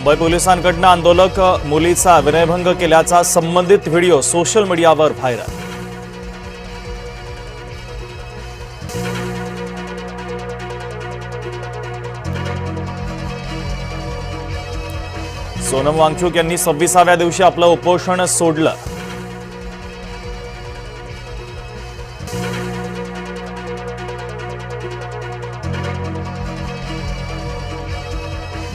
मुंबई पोलिसांकडून आंदोलक मुलीचा विनयभंग केल्याचा संबंधित व्हिडिओ सोशल मीडियावर व्हायरल। सोनम वांगचुक यांनी 26व्या दिवशी आपलं उपोषण सोडलं।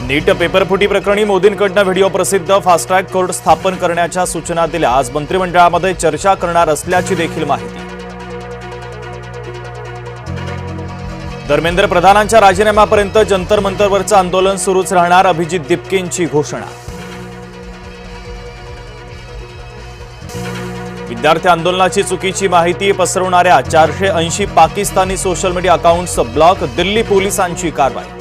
नीट पेपरफुटी प्रकरणी मोदींकडून व्हिडिओ प्रसिद्ध, फास्ट ट्रॅक कोर्ट स्थापन करण्याच्या सूचना दिल्या। आज मंत्रिमंडळामध्ये चर्चा करणार असल्याची देखील माहिती। धर्मेंद्र प्रधानांच्या राजीनाम्यापर्यंत जंतर मंतरवरचं आंदोलन सुरूच राहणार, अभिजित दिपकेंची घोषणा। विद्यार्थी आंदोलनाची चुकीची माहिती पसरवणाऱ्या 480 Pakistani social media accounts block, Delhi पोलिसांची कारवाई।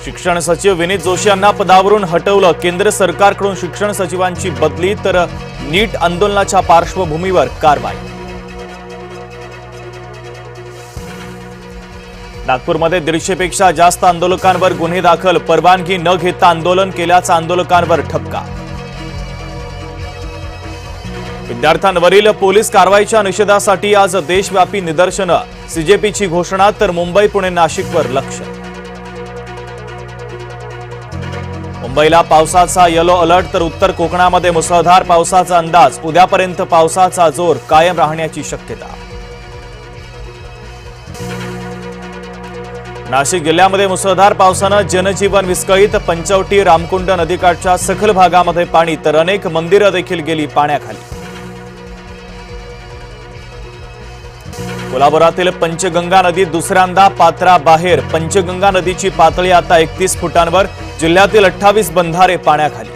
शिक्षण सचिव विनीत जोशी यांना पदावरून हटवलं, केंद्र सरकारकडून शिक्षण सचिवांची बदली, तर नीट आंदोलनाच्या पार्श्वभूमीवर कारवाई। नागपूरमध्ये 150 पेक्षा जास्त आंदोलकांवर गुन्हे दाखल, परवानगी न घेता आंदोलन केल्याचा आंदोलकांवर ठपका। विद्यार्थ्यांवरील पोलीस कारवाईच्या निषेधासाठी आज देशव्यापी निदर्शनं, सीजेपीची घोषणा, तर मुंबई पुणे नाशिकवर लक्ष। मुंबईला पावसाचा येलो अलर्ट, तर उत्तर कोकणामध्ये मुसळधार पावसाचा अंदाज, उद्यापर्यंत पावसाचा जोर कायम राहण्याची शक्यता। नाशिक जिल्ह्यामध्ये मुसळधार पावसानं जनजीवन विस्कळीत, पंचवटी रामकुंड नदीकाठच्या सखल भागामध्ये पाणी, तर अनेक मंदिरं देखील गेली पाण्याखाली। कोल्हापुरातील पंचगंगा नदी दुसऱ्यांदा पात्राबाहेर, पंचगंगा नदीची पातळी आता 31 फुटांवर, जिल्ह्यातील 28 बंधारे पाण्याखाली।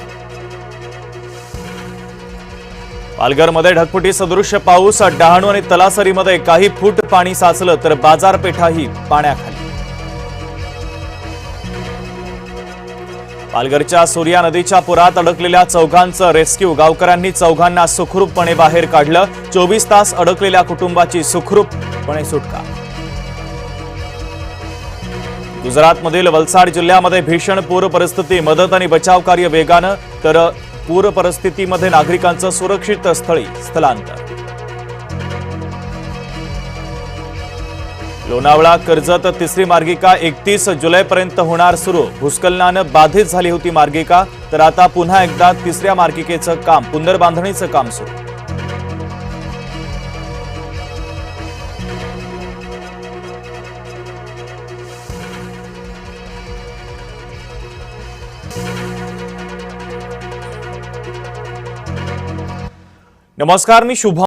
पालघरमध्ये ढगफुटी सदृश्य पाऊस, डहाणू आणि तलासरीमध्ये काही फूट पाणी साचलं, तर बाजारपेठाही पाण्याखाली। पालघरच्या सूर्या नदीच्या पुरात अडकलेल्या चौघांचं रेस्क्यू, गावकऱ्यांनी चौघांना सुखरूपपणे बाहेर काढलं, 24 तास अडकलेल्या कुटुंबाची सुखरूपपणे सुटका। गुजरातमधील वलसाड जिल्ह्यामध्ये भीषण पूर परिस्थिती, मदत आणि बचाव कार्य वेगानं, तर पूर परिस्थितीमध्ये नागरिकांचं सुरक्षित स्थळी स्थलांतर। लोणावळा कर्जत तिसरी मार्गिका 31 जुलैपर्यंत होणार सुरू, भूस्खलनानं बाधित झाली होती मार्गिका, तर आता पुन्हा एकदा तिसऱ्या मार्गिकेचं काम, पुनर्बांधणीचं काम सुरू। नमस्कार, मी शुभ